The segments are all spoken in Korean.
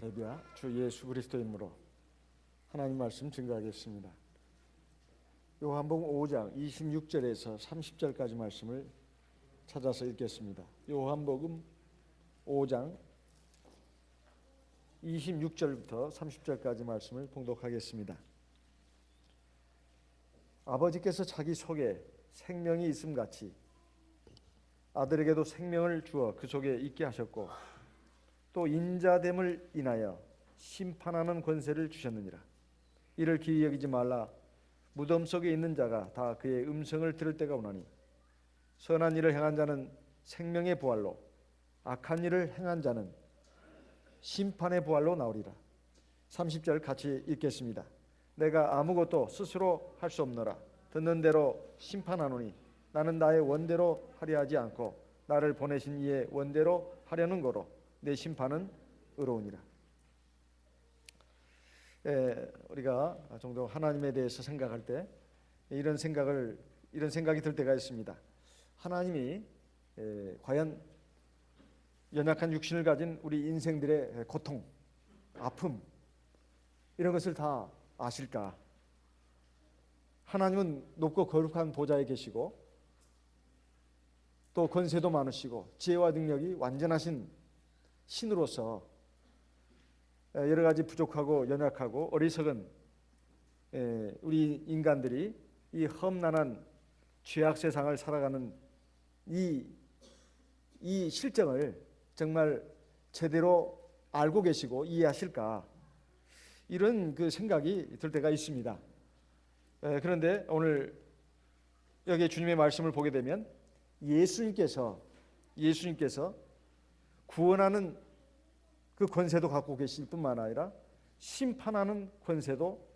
할렐루야. 주 예수 그리스도의 이름으로 하나님 말씀 증거하겠습니다. 요한복음 5장 26절에서 30절까지 말씀을 찾아서 읽겠습니다. 요한복음 5장 26절부터 30절까지 말씀을 봉독하겠습니다. 아버지께서 자기 속에 생명이 있음 같이 아들에게도 생명을 주어 그 속에 있게 하셨고 또 인자됨을 인하여 심판하는 권세를 주셨느니라. 이를 기이 여기지 말라. 무덤 속에 있는 자가 다 그의 음성을 들을 때가 오나니 선한 일을 행한 자는 생명의 부활로 악한 일을 행한 자는 심판의 부활로 나오리라. 30절 같이 읽겠습니다. 내가 아무것도 스스로 할 수 없노라. 듣는 대로 심판하노니 나는 나의 원대로 하려 하지 않고 나를 보내신 이의 원대로 하려는 거로 내 심판은 의로우니라. 우리가 종종 하나님에 대해서 생각할 때 이런 생각이 들 때가 있습니다. 하나님이 과연 연약한 육신을 가진 우리 인생들의 고통, 아픔 이런 것을 다 아실까? 하나님은 높고 거룩한 보좌에 계시고 또 권세도 많으시고 지혜와 능력이 완전하신 신으로서 여러 가지 부족하고 연약하고 어리석은 우리 인간들이 이 험난한 죄악 세상을 살아가는 이 실정을 정말 제대로 알고 계시고 이해하실까? 이런 그 생각이 들 때가 있습니다. 그런데 오늘 여기 주님의 말씀을 보게 되면 예수님께서 구원하는 그 권세도 갖고 계실 뿐만 아니라 심판하는 권세도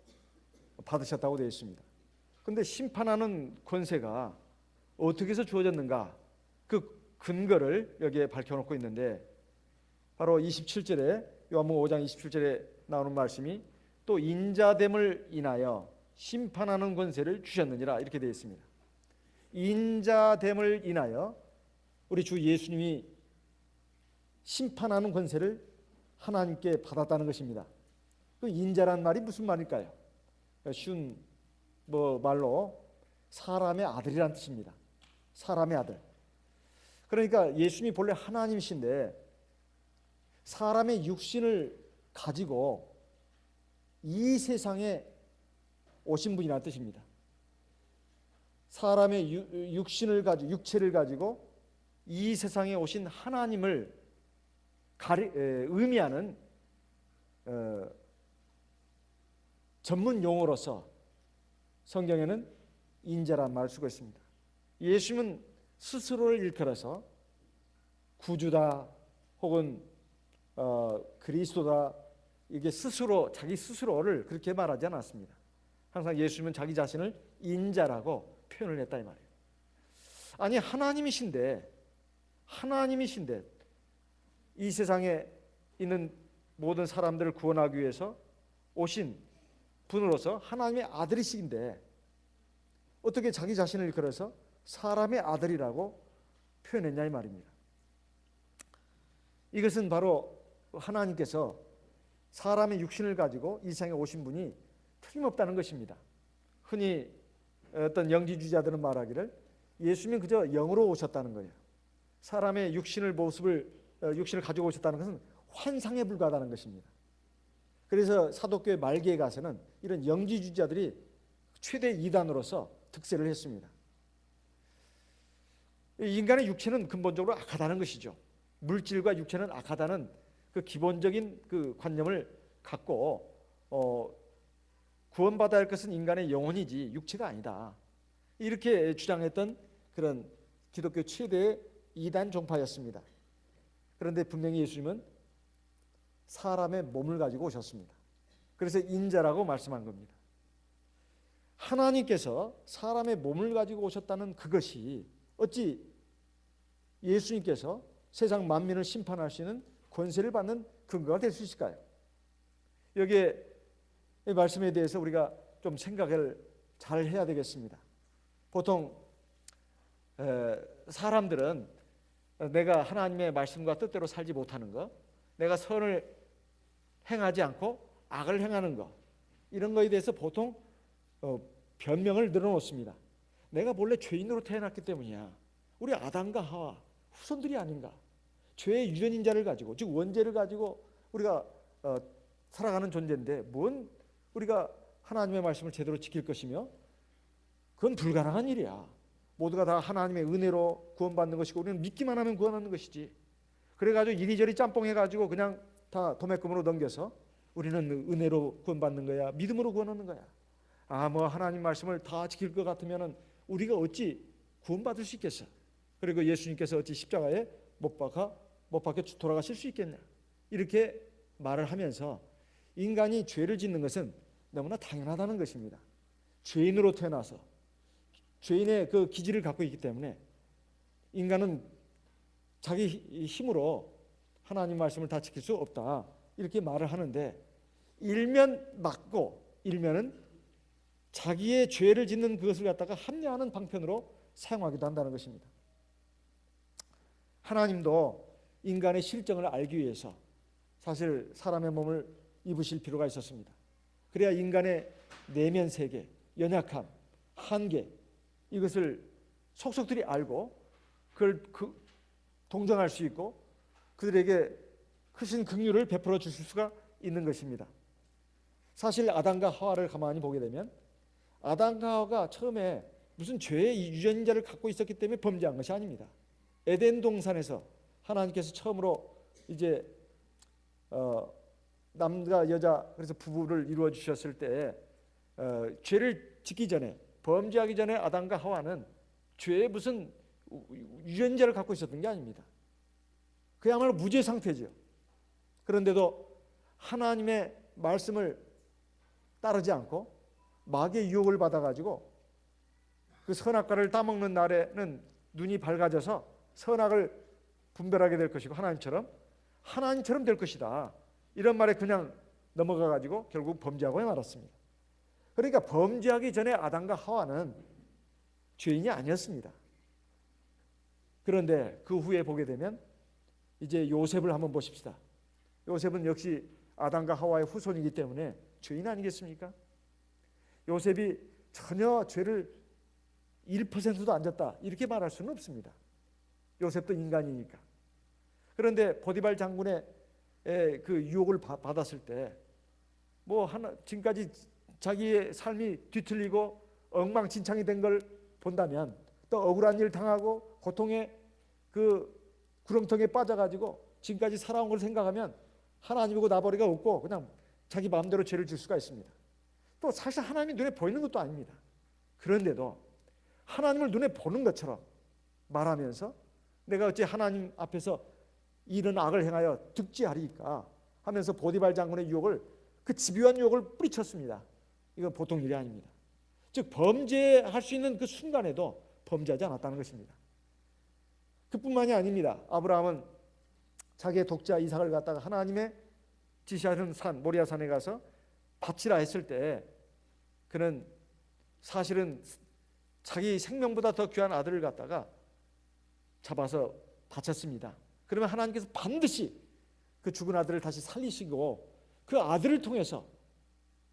받으셨다고 되어 있습니다. 그런데 심판하는 권세가 어떻게 해서 주어졌는가? 그 근거를 여기에 밝혀놓고 있는데 바로 27절에 요한복음 5장 27절에 나오는 말씀이 또 인자됨을 인하여 심판하는 권세를 주셨느니라 이렇게 되어 있습니다. 인자됨을 인하여 우리 주 예수님이 심판하는 권세를 하나님께 받았다는 것입니다. 그 인자란 말이 무슨 말일까요? 쉬운 말로 사람의 아들이란 뜻입니다. 사람의 아들. 그러니까 예수님이 본래 하나님이신데 사람의 육신을 가지고 이 세상에 오신 분이라는 뜻입니다. 사람의 육체를 가지고 이 세상에 오신 하나님을 의미하는 전문 용어로서 성경에는 인자란 말을 쓰고 있습니다. 예수님은 스스로를 일컬어서 구주다 혹은 그리스도다 이게 자기 스스로를 그렇게 말하지 않았습니다. 항상 예수님은 자기 자신을 인자라고 표현을 했다 이 말이에요. 아니 하나님이신데 이 세상에 있는 모든 사람들을 구원하기 위해서 오신 분으로서 하나님의 아들이신데 어떻게 자기 자신을 일컬어서 사람의 아들이라고 표현했냐 이 말입니다. 이것은 바로 하나님께서 사람의 육신을 가지고 이 세상에 오신 분이 틀림없다는 것입니다. 흔히 어떤 영지주의자들은 말하기를 예수님은 그저 영으로 오셨다는 거예요. 사람의 육신을 가지고 오셨다는 것은 환상에 불과하다는 것입니다. 그래서 사도교회 말기에 가서는 이런 영지주의자들이 최대 이단으로서 득세를 했습니다. 인간의 육체는 근본적으로 악하다는 것이죠. 물질과 육체는 악하다는 그 기본적인 그 관념을 갖고 구원받아야 할 것은 인간의 영혼이지 육체가 아니다. 이렇게 주장했던 그런 기독교 최대의 이단 종파였습니다. 그런데 분명히 예수님은 사람의 몸을 가지고 오셨습니다. 그래서 인자라고 말씀한 겁니다. 하나님께서 사람의 몸을 가지고 오셨다는 그것이 어찌 예수님께서 세상 만민을 심판하시는 권세를 받는 근거가 될 수 있을까요? 여기에 이 말씀에 대해서 우리가 좀 생각을 잘 해야 되겠습니다. 보통 사람들은 내가 하나님의 말씀과 뜻대로 살지 못하는 것, 내가 선을 행하지 않고 악을 행하는 것, 이런 거에 대해서 보통 변명을 늘어놓습니다. 내가 본래 죄인으로 태어났기 때문이야. 우리 아담과 하와 후손들이 아닌가. 죄의 유전인자를 가지고, 즉 원죄를 가지고 우리가 살아가는 존재인데 뭔 우리가 하나님의 말씀을 제대로 지킬 것이며, 그건 불가능한 일이야. 모두가 다 하나님의 은혜로 구원받는 것이고 우리는 믿기만 하면 구원하는 것이지. 그래가지고 이리저리 짬뽕해가지고 그냥 다 도매금으로 넘겨서 우리는 은혜로 구원받는 거야, 믿음으로 구원하는 거야. 뭐 하나님 말씀을 다 지킬 것 같으면은 우리가 어찌 구원받을 수 있겠어? 그리고 예수님께서 어찌 십자가에 못 박혀 돌아가실 수 있겠냐? 이렇게 말을 하면서 인간이 죄를 짓는 것은 너무나 당연하다는 것입니다. 죄인으로 태어나서 죄인의 그 기질을 갖고 있기 때문에 인간은 자기 힘으로 하나님 말씀을 다 지킬 수 없다, 이렇게 말을 하는데, 일면 맞고 일면은 자기의 죄를 짓는 그것을 갖다가 합리화하는 방편으로 사용하기도 한다는 것입니다. 하나님도 인간의 실정을 알기 위해서 사실 사람의 몸을 입으실 필요가 있었습니다. 그래야 인간의 내면 세계, 연약함, 한계, 이것을 속속들이 알고 그걸 동정할 수 있고 그들에게 크신 긍휼을 베풀어 주실 수가 있는 것입니다. 사실 아담과 하와를 가만히 보게 되면 아담과 하와가 처음에 무슨 죄의 유전자를 갖고 있었기 때문에 범죄한 것이 아닙니다. 에덴 동산에서 하나님께서 처음으로 이제 남과 여자, 그래서 부부를 이루어 주셨을 때 죄를 짓기 전에, 범죄하기 전에 아담과 하와는 죄의 무슨 유전자를 갖고 있었던 게 아닙니다. 그야말로 무죄 상태죠. 그런데도 하나님의 말씀을 따르지 않고 마귀의 유혹을 받아가지고 그 선악과를 따먹는 날에는 눈이 밝아져서 선악을 분별하게 될 것이고 하나님처럼 될 것이다, 이런 말에 그냥 넘어가가지고 결국 범죄하고 말았습니다. 그러니까 범죄하기 전에 아담과 하와는 죄인이 아니었습니다. 그런데 그 후에 보게 되면 이제 요셉을 한번 보십시다. 요셉은 역시 아담과 하와의 후손이기 때문에 죄인 아니겠습니까? 요셉이 전혀 죄를 1%도 안 졌다, 이렇게 말할 수는 없습니다. 요셉도 인간이니까. 그런데 보디발 장군의 그 유혹을 받았을 때 지금까지 자기의 삶이 뒤틀리고 엉망진창이 된 걸 본다면, 또 억울한 일 당하고 고통의 그 구렁텅이에 빠져가지고 지금까지 살아온 걸 생각하면 하나님이고 나버리가 없고 그냥 자기 마음대로 죄를 질 수가 있습니다. 또 사실 하나님이 눈에 보이는 것도 아닙니다. 그런데도 하나님을 눈에 보는 것처럼 말하면서 내가 어찌 하나님 앞에서 이런 악을 행하여 득지하리까 하면서 보디발 장군의 유혹을, 그 집요한 유혹을 뿌리쳤습니다. 이건 보통 일이 아닙니다. 즉 범죄할 수 있는 그 순간에도 범죄하지 않았다는 것입니다. 그뿐만이 아닙니다. 아브라함은 자기의 독자 이삭을 갖다가 하나님의 지시하는 산 모리아산에 가서 바치라 했을 때 그는 사실은 자기 생명보다 더 귀한 아들을 갖다가 잡아서 바쳤습니다. 그러면 하나님께서 반드시 그 죽은 아들을 다시 살리시고 그 아들을 통해서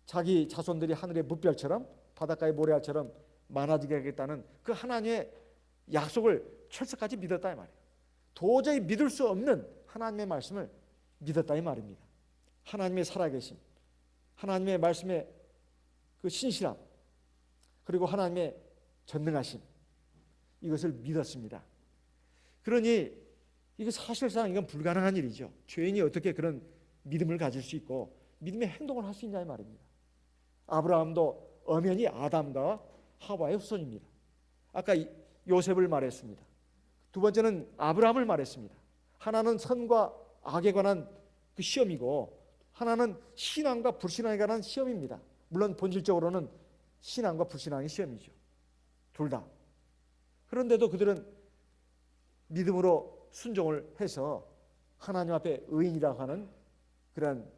자기 자손들이 하늘의 뭇별처럼 바닷가의 모래알처럼 많아지게 하겠다는 그 하나님의 약속을 철석까지 믿었다 이 말이에요. 도저히 믿을 수 없는 하나님의 말씀을 믿었다 이 말입니다. 하나님의 살아계심, 하나님의 말씀의 그 신실함, 그리고 하나님의 전능하심, 이것을 믿었습니다. 그러니 이거 사실상 이건 불가능한 일이죠. 죄인이 어떻게 그런 믿음을 가질 수 있고 믿음의 행동을 할 수 있냐 이 말입니다. 아브라함도 엄연히 아담과 하와의 후손입니다. 아까 요셉을 말했습니다. 두 번째는 아브라함을 말했습니다. 하나는 선과 악에 관한 그 시험이고 하나는 신앙과 불신앙에 관한 시험입니다. 물론 본질적으로는 신앙과 불신앙의 시험이죠. 둘 다. 그런데도 그들은 믿음으로 순종을 해서 하나님 앞에 의인이라고 하는 그런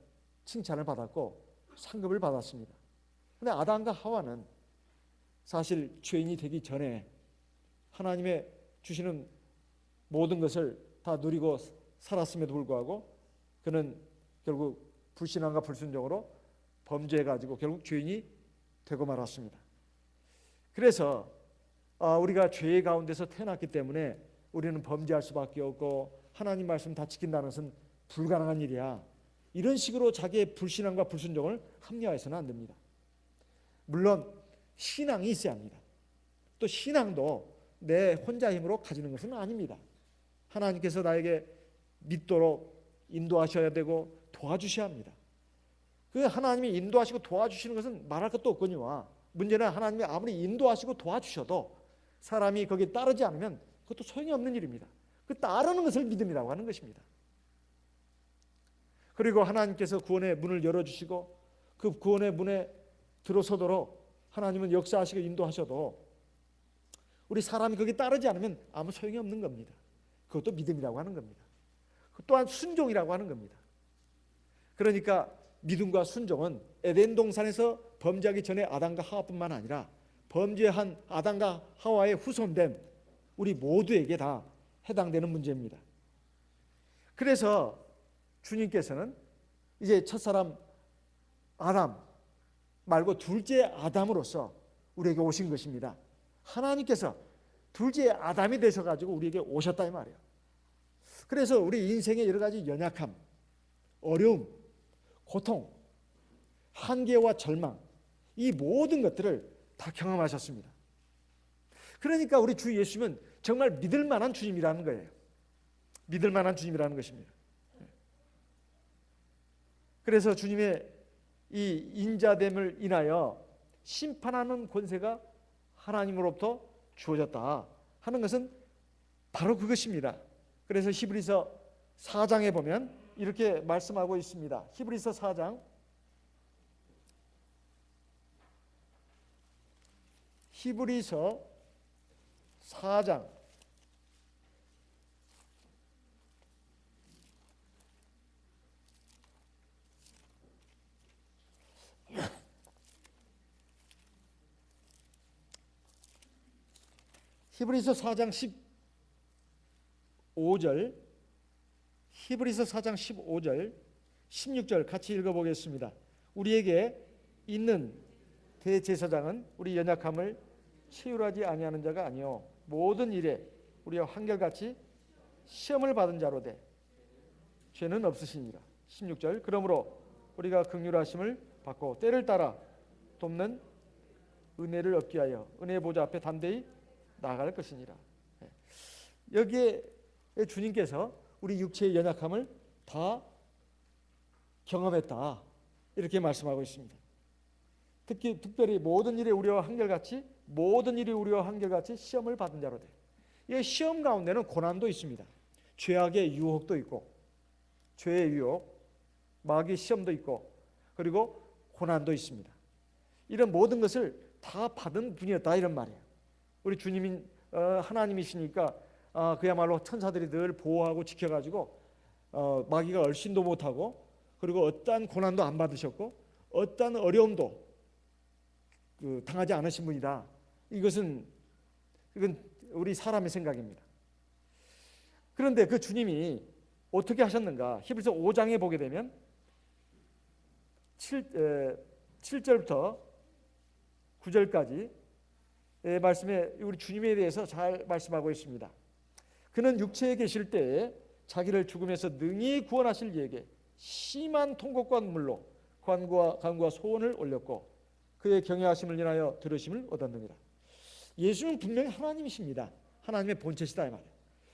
칭찬을 받았고 상급을 받았습니다. 그런데 아담과 하와는 사실 죄인이 되기 전에 하나님의 주시는 모든 것을 다 누리고 살았음에도 불구하고 그는 결국 불신앙과 불순종으로 범죄해가지고 결국 죄인이 되고 말았습니다. 그래서 우리가 죄의 가운데서 태어났기 때문에 우리는 범죄할 수밖에 없고 하나님 말씀 다 지킨다는 것은 불가능한 일이야. 이런 식으로 자기의 불신앙과 불순종을 합리화해서는 안 됩니다. 물론 신앙이 있어야 합니다. 또 신앙도 내 혼자 힘으로 가지는 것은 아닙니다. 하나님께서 나에게 믿도록 인도하셔야 되고 도와주셔야 합니다. 그 하나님이 인도하시고 도와주시는 것은 말할 것도 없거니와 문제는 하나님이 아무리 인도하시고 도와주셔도 사람이 거기에 따르지 않으면 그것도 소용이 없는 일입니다. 그 따르는 것을 믿음이라고 하는 것입니다. 그리고 하나님께서 구원의 문을 열어주시고 그 구원의 문에 들어서도록 하나님은 역사하시고 인도하셔도 우리 사람이 거기에 따르지 않으면 아무 소용이 없는 겁니다. 그것도 믿음이라고 하는 겁니다. 또한 순종이라고 하는 겁니다. 그러니까 믿음과 순종은 에덴 동산에서 범죄하기 전에 아담과 하와뿐만 아니라 범죄한 아담과 하와의 후손된 우리 모두에게 다 해당되는 문제입니다. 그래서 주님께서는 이제 첫사람 아담 말고 둘째 아담으로서 우리에게 오신 것입니다. 하나님께서 둘째 아담이 되셔가지고 우리에게 오셨다 이 말이에요. 그래서 우리 인생의 여러 가지 연약함, 어려움, 고통, 한계와 절망, 이 모든 것들을 다 경험하셨습니다. 그러니까 우리 주 예수님은 정말 믿을 만한 주님이라는 거예요. 믿을 만한 주님이라는 것입니다. 그래서 주님의 이 인자됨을 인하여 심판하는 권세가 하나님으로부터 주어졌다 하는 것은 바로 그것입니다. 그래서 히브리서 4장에 보면 이렇게 말씀하고 있습니다. 히브리서 4장 히브리서 4장 15절 히브리서 4장 15절 16절 같이 읽어보겠습니다. 우리에게 있는 대제사장은 우리 연약함을 체휼하지 아니하는 자가 아니요 모든 일에 우리와 한결같이 시험을 받은 자로 돼 죄는 없으시니라. 16절 그러므로 우리가 긍휼하심을 받고 때를 따라 돕는 은혜를 얻기 위하여 은혜의 보좌 앞에 담대히 나아갈 것이니라. 여기에 주님께서 우리 육체의 연약함을 다 경험했다 이렇게 말씀하고 있습니다. 특별히 모든 일에 우리와 한결같이 시험을 받은 자로 돼. 이 시험 가운데는 고난도 있습니다. 죄악의 유혹도 있고 죄의 유혹, 마귀의 시험도 있고 그리고 고난도 있습니다. 이런 모든 것을 다 받은 분이었다 이런 말이에요. 우리 주님인 하나님이시니까 그야말로 천사들이 늘 보호하고 지켜가지고 마귀가 얼씬도 못하고 그리고 어떠한 고난도 안 받으셨고 어떠한 어려움도 당하지 않으신 분이다. 이건 우리 사람의 생각입니다. 그런데 그 주님이 어떻게 하셨는가? 히브리서 5장에 보게 되면 7절부터 9절까지 말씀에 우리 주님에 대해서 잘 말씀하고 있습니다. 그는 육체에 계실 때에 자기를 죽음에서 능히 구원하실 이에게 심한 통곡과 눈물로 간구와 소원을 올렸고 그의 경외하심을 인하여 들으심을 얻었느니라. 예수는 분명히 하나님이십니다. 하나님의 본체시다 이 말이에요.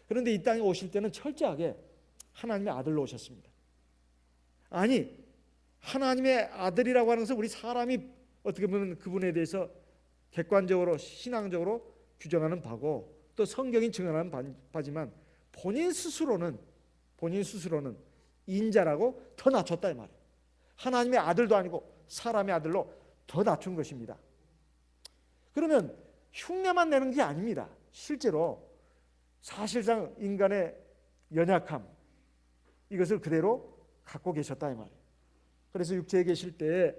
그런데 이 땅에 오실 때는 철저하게 하나님의 아들로 오셨습니다. 아니 하나님의 아들이라고 하는 것은 우리 사람이 어떻게 보면 그분에 대해서 객관적으로 신앙적으로 규정하는 바고 또 성경이 증언하는 바지만 본인 스스로는 인자라고 더 낮췄다 이 말이에요. 하나님의 아들도 아니고 사람의 아들로 더 낮춘 것입니다. 그러면 흉내만 내는 게 아닙니다. 실제로 사실상 인간의 연약함 이것을 그대로 갖고 계셨다 이 말이에요. 그래서 육체에 계실 때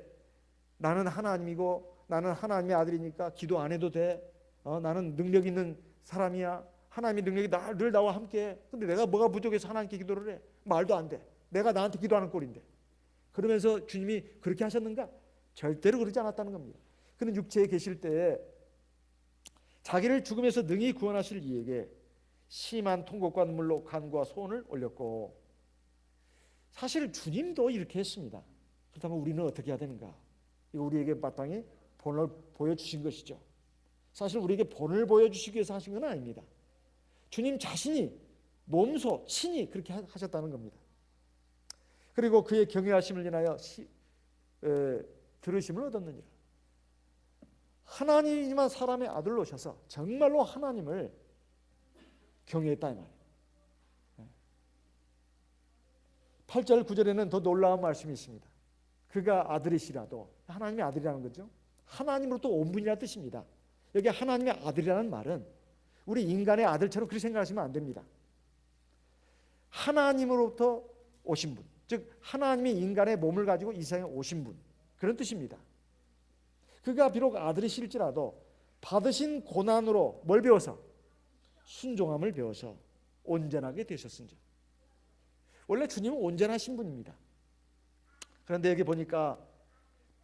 나는 하나님이고 나는 하나님의 아들이니까 기도 안 해도 돼. 나는 능력 있는 사람이야. 하나님의 능력이 늘 나와 함께해. 근데 내가 뭐가 부족해서 하나님께 기도를 해? 말도 안 돼. 내가 나한테 기도하는 꼴인데. 그러면서 주님이 그렇게 하셨는가? 절대로 그러지 않았다는 겁니다. 그는 육체에 계실 때에 자기를 죽음에서 능히 구원하실 이에게 심한 통곡과 눈물로 간구와 소원을 올렸고, 사실 주님도 이렇게 했습니다. 그렇다면 우리는 어떻게 해야 되는가? 이거 우리에게 마땅히 본을 보여주신 것이죠. 사실 우리에게 본을 보여주시기 위해서 하신 건 아닙니다. 주님 자신이 몸소 친히 그렇게 하셨다는 겁니다. 그리고 그의 경외하심을 인하여 들으심을 얻었느니라. 하나님이지만 사람의 아들로 오셔서 정말로 하나님을 경외했다 이 말이에요. 8절 9절에는 더 놀라운 말씀이 있습니다. 그가 아들이시라도, 하나님의 아들이라는 거죠. 하나님으로부터 온 분이라는 뜻입니다. 여기 하나님의 아들이라는 말은 우리 인간의 아들처럼 그렇게 생각하시면 안 됩니다. 하나님으로부터 오신 분, 즉 하나님이 인간의 몸을 가지고 이 세상에 오신 분, 그런 뜻입니다. 그가 비록 아들이실지라도 받으신 고난으로 뭘 배워서? 순종함을 배워서 온전하게 되셨은즉. 원래 주님은 온전하신 분입니다. 그런데 여기 보니까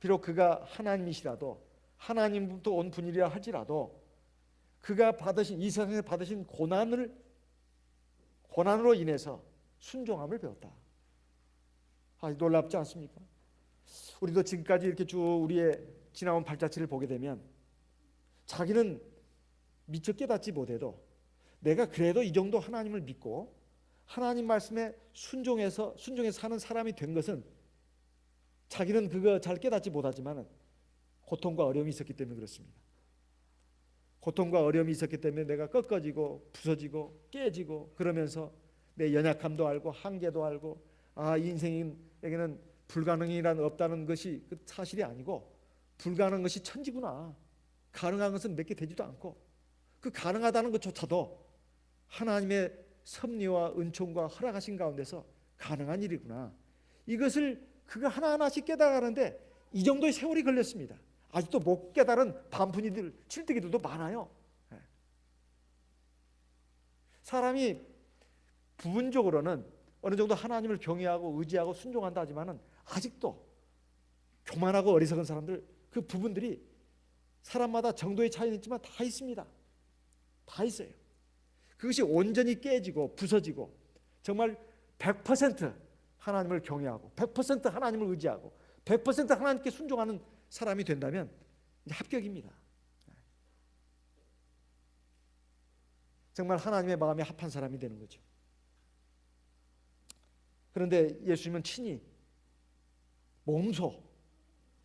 비록 그가 하나님이시라도, 하나님부터 온 분이라 할지라도 그가 받으신, 이 세상에서 받으신 고난으로 인해서 순종함을 배웠다. 놀랍지 않습니까? 우리도 지금까지 이렇게 쭉 우리의 지나온 발자취를 보게 되면 자기는 미처 깨닫지 못해도 내가 그래도 이 정도 하나님을 믿고 하나님 말씀에 순종해서 사는 사람이 된 것은, 자기는 그거 잘 깨닫지 못하지만 고통과 어려움이 있었기 때문에 그렇습니다. 고통과 어려움이 있었기 때문에 내가 꺾어지고 부서지고 깨지고, 그러면서 내 연약함도 알고 한계도 알고, 이 인생에게는 불가능이란 없다는 것이 그 사실이 아니고, 불가능한 것이 천지구나, 가능한 것은 몇 개 되지도 않고, 그 가능하다는 것조차도 하나님의 섭리와 은총과 허락하신 가운데서 가능한 일이구나, 이것을 그가 하나하나씩 깨달아가는데 이 정도의 세월이 걸렸습니다. 아직도 못 깨달은 반푼이들, 칠뜨기들도 많아요. 사람이 부분적으로는 어느 정도 하나님을 경외하고 의지하고 순종한다 하지만은 아직도 교만하고 어리석은 사람들, 그 부분들이 사람마다 정도의 차이는 있지만 다 있습니다. 다 있어요. 그것이 온전히 깨지고 부서지고 정말 100% 하나님을 경외하고 100% 하나님을 의지하고 100% 하나님께 순종하는 사람이 된다면 이제 합격입니다. 정말 하나님의 마음에 합한 사람이 되는 거죠. 그런데 예수님은 친히 몸소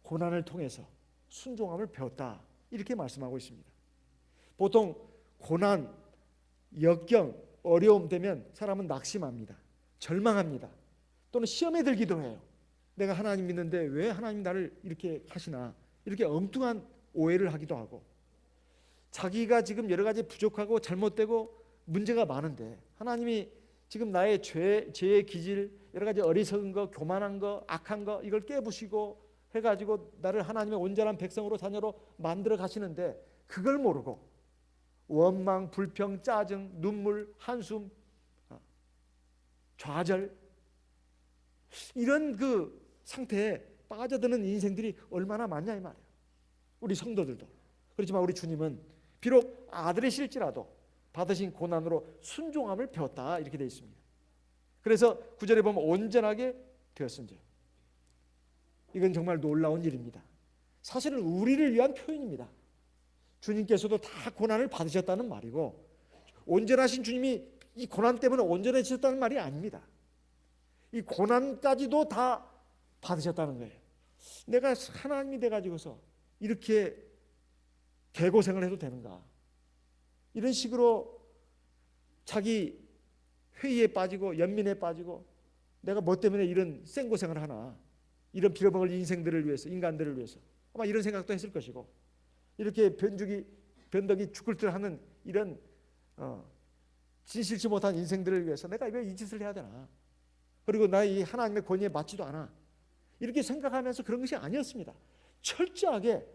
고난을 통해서 순종함을 배웠다, 이렇게 말씀하고 있습니다. 보통 고난, 역경, 어려움 되면 사람은 낙심합니다. 절망합니다. 또는 시험에 들기도 해요. 내가 하나님 믿는데 왜 하나님 나를 이렇게 하시나, 이렇게 엉뚱한 오해를 하기도 하고, 자기가 지금 여러 가지 부족하고 잘못되고 문제가 많은데 하나님이 지금 나의 죄의 기질, 여러 가지 어리석은 거, 교만한 거, 악한 거, 이걸 깨부시고 해가지고 나를 하나님의 온전한 백성으로, 자녀로 만들어 가시는데 그걸 모르고 원망, 불평, 짜증, 눈물, 한숨, 좌절, 이런 그 상태에 빠져드는 인생들이 얼마나 많냐 이 말이에요. 우리 성도들도. 그렇지만 우리 주님은 비록 아들이실지라도 받으신 고난으로 순종함을 배웠다, 이렇게 되어 있습니다. 그래서 9절에 보면 온전하게 되었은즉. 이건 정말 놀라운 일입니다. 사실은 우리를 위한 표현입니다. 주님께서도 다 고난을 받으셨다는 말이고, 온전하신 주님이 이 고난 때문에 온전해지셨다는 말이 아닙니다. 이 고난까지도 다 받으셨다는 거예요. 내가 하나님이 돼가지고서 이렇게 개고생을 해도 되는가, 이런 식으로 자기 회의에 빠지고 연민에 빠지고 내가 뭐 때문에 이런 생고생을 하나, 이런 빌어먹을 인생들을 위해서, 인간들을 위해서 아마 이런 생각도 했을 것이고, 이렇게 변덕이 죽을 듯 하는 이런 진실치 못한 인생들을 위해서 내가 왜 이 짓을 해야 되나, 그리고 나의 이 하나님의 권위에 맞지도 않아, 이렇게 생각하면서 그런 것이 아니었습니다. 철저하게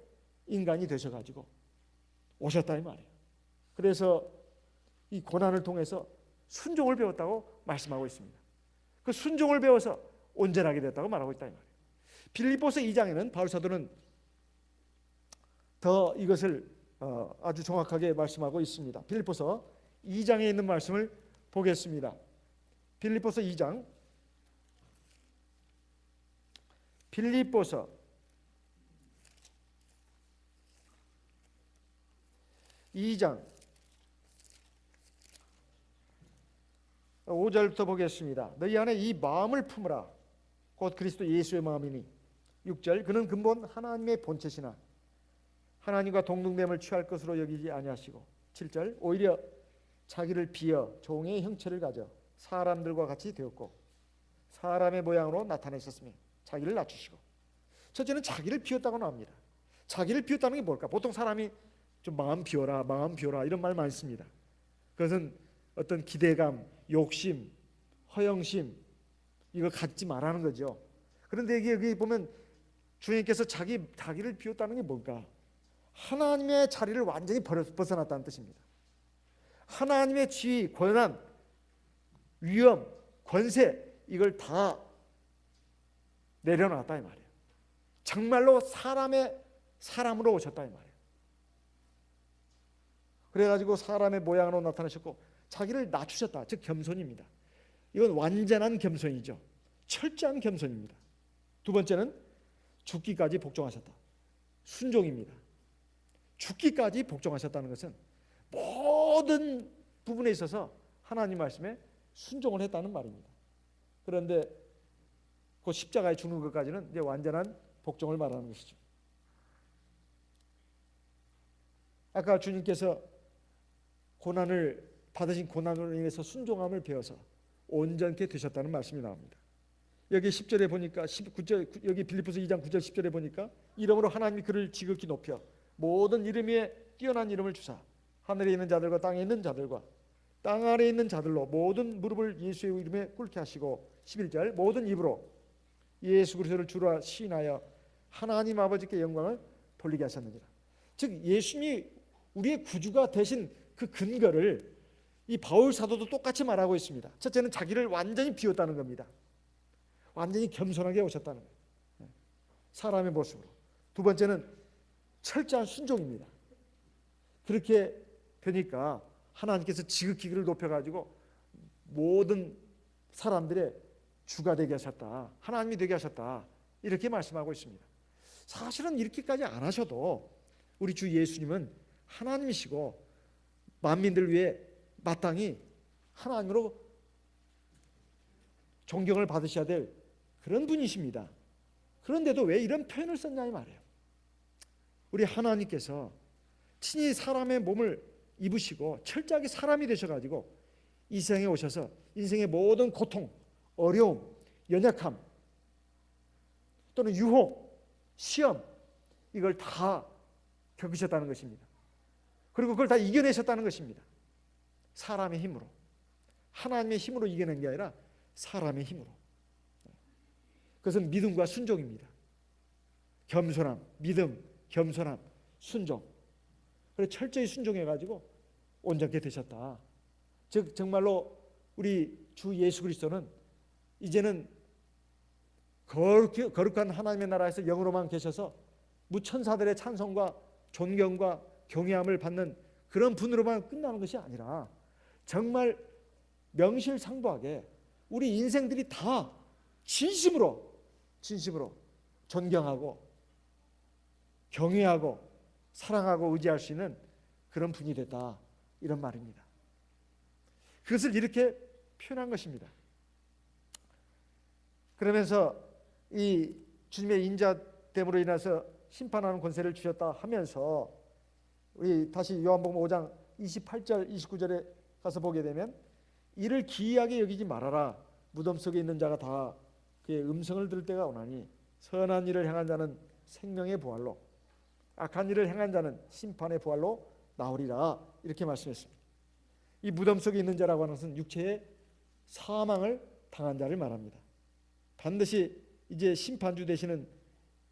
인간이 되셔가지고 오셨다 이 말이에요. 그래서 이 고난을 통해서 순종을 배웠다고 말씀하고 있습니다. 그 순종을 배워서 온전하게 됐다고 말하고 있다 이 말이에요. 빌립보서 2장에는 바울 사도는 더 이것을 아주 정확하게 말씀하고 있습니다. 빌립보서 2장에 있는 말씀을 보겠습니다. 빌립보서 2장, 빌립보서 2장 5절부터 보겠습니다. 너희 안에 이 마음을 품으라. 곧 그리스도 예수의 마음이니. 6절 그는 근본 하나님의 본체시나 하나님과 동등됨을 취할 것으로 여기지 아니하시고. 7절 오히려 자기를 비어 종의 형체를 가져 사람들과 같이 되었고 사람의 모양으로 나타내셨으며 자기를 낮추시고. 첫째는 자기를 비웠다고 나옵니다. 자기를 비웠다는 게 뭘까? 보통 사람이 좀 마음 비워라, 마음 비워라 이런 말 많이 씁니다. 그것은 어떤 기대감, 욕심, 허영심 이걸 갖지 말라는 거죠. 그런데 여기 보면 주님께서 자기를 비웠다는 게 뭘까? 하나님의 자리를 완전히 벗어났다는 뜻입니다. 하나님의 지위, 권한, 위엄, 권세 이걸 다 내려놨다 이 말이에요. 정말로 사람으로 오셨다 이 말이에요. 그래가지고 사람의 모양으로 나타나셨고 자기를 낮추셨다. 즉 겸손입니다. 이건 완전한 겸손이죠. 철저한 겸손입니다. 두 번째는 죽기까지 복종하셨다. 순종입니다. 죽기까지 복종하셨다는 것은 모든 부분에 있어서 하나님 말씀에 순종을 했다는 말입니다. 그런데 그 십자가에 죽는 것까지는 이제 완전한 복종을 말하는 것이죠. 아까 주님께서 받으신 고난으로 인해서 순종함을 배워서 온전케 되셨다는 말씀이 나옵니다. 여기 10절에 보니까 19절 여기 빌립보서 2장 9절 10절에 보니까 이름으로 하나님이 그를 지극히 높여 모든 이름 위에 뛰어난 이름을 주사 하늘에 있는 자들과 땅에 있는 자들과 땅 아래에 있는 자들로 모든 무릎을 예수의 이름에 꿇게 하시고 11절 모든 입으로 예수 그리스도를 주라 시인하여 하나님 아버지께 영광을 돌리게 하셨느니라. 즉 예수님이 우리의 구주가 되신 그 근거를 이 바울 사도도 똑같이 말하고 있습니다. 첫째는 자기를 완전히 비웠다는 겁니다. 완전히 겸손하게 오셨다는 거예요. 사람의 모습으로. 두 번째는 철저한 순종입니다. 그렇게 되니까 하나님께서 지극히 그를 높여가지고 모든 사람들의 주가 되게 하셨다. 하나님이 되게 하셨다. 이렇게 말씀하고 있습니다. 사실은 이렇게까지 안 하셔도 우리 주 예수님은 하나님이시고 만민들 위해 마땅히 하나님으로 존경을 받으셔야 될 그런 분이십니다. 그런데도 왜 이런 표현을 썼냐 이 말이에요. 우리 하나님께서 친히 사람의 몸을 입으시고 철저하게 사람이 되셔가지고 이 세상에 오셔서 인생의 모든 고통, 어려움, 연약함 또는 유혹, 시험 이걸 다 겪으셨다는 것입니다. 그리고 그걸 다 이겨내셨다는 것입니다. 사람의 힘으로. 하나님의 힘으로 이겨낸 게 아니라 사람의 힘으로. 그것은 믿음과 순종입니다. 겸손함, 믿음, 겸손함, 순종. 그래서 철저히 순종해가지고 온전케 되셨다. 즉 정말로 우리 주 예수 그리스도는 이제는 거룩한 하나님의 나라에서 영으로만 계셔서 무천사들의 찬송과 존경과 경외함을 받는 그런 분으로만 끝나는 것이 아니라 정말 명실상부하게 우리 인생들이 다 진심으로 존경하고 경외하고 사랑하고 의지할 수 있는 그런 분이 됐다 이런 말입니다. 그것을 이렇게 표현한 것입니다. 그러면서 이 주님의 인자됨으로 인해서 심판하는 권세를 주셨다 하면서 우리 다시 요한복음 5장 28절 29절에 가서 보게 되면 이를 기이하게 여기지 말아라. 무덤 속에 있는 자가 다 그의 음성을 들을 때가 오나니 선한 일을 행한 자는 생명의 부활로 악한 일을 행한 자는 심판의 부활로 나오리라 이렇게 말씀했습니다. 이 무덤 속에 있는 자라고 하는 것은 육체의 사망을 당한 자를 말합니다. 반드시 이제 심판주 되시는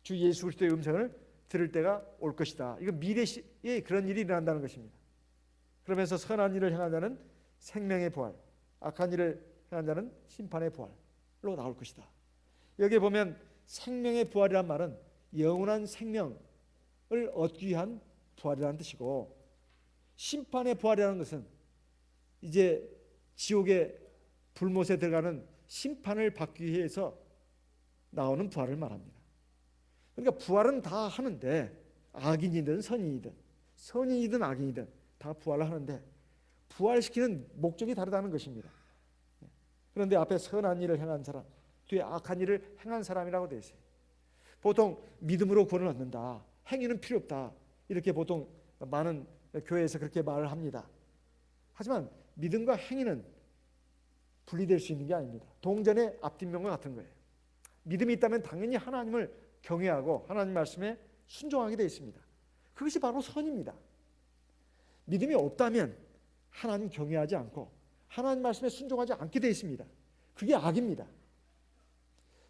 주 예수 그리스도의 음성을 들을 때가 올 것이다. 이거 미래에 그런 일이 일어난다는 것입니다. 그러면서 선한 일을 행한 자는 생명의 부활, 악한 일을 행한 자는 심판의 부활로 나올 것이다. 여기에 보면 생명의 부활이란 말은 영원한 생명을 얻기 위한 부활이라는 뜻이고, 심판의 부활이라는 것은 이제 지옥의 불못에 들어가는 심판을 받기 위해서 나오는 부활을 말합니다. 그러니까 부활은 다 하는데, 악인이든 선인이든 악인이든 다 부활을 하는데 부활시키는 목적이 다르다는 것입니다. 그런데 앞에 선한 일을 행한 사람, 뒤에 악한 일을 행한 사람이라고 되어 있어요. 보통 믿음으로 구원을 얻는다, 행위는 필요 없다, 이렇게 보통 많은 교회에서 그렇게 말을 합니다. 하지만 믿음과 행위는 분리될 수 있는 게 아닙니다. 동전의 앞뒷면과 같은 거예요. 믿음이 있다면 당연히 하나님을 경외하고 하나님 말씀에 순종하게 되어 있습니다. 그것이 바로 선입니다. 믿음이 없다면 하나님 경외하지 않고 하나님 말씀에 순종하지 않게 되어 있습니다. 그게 악입니다.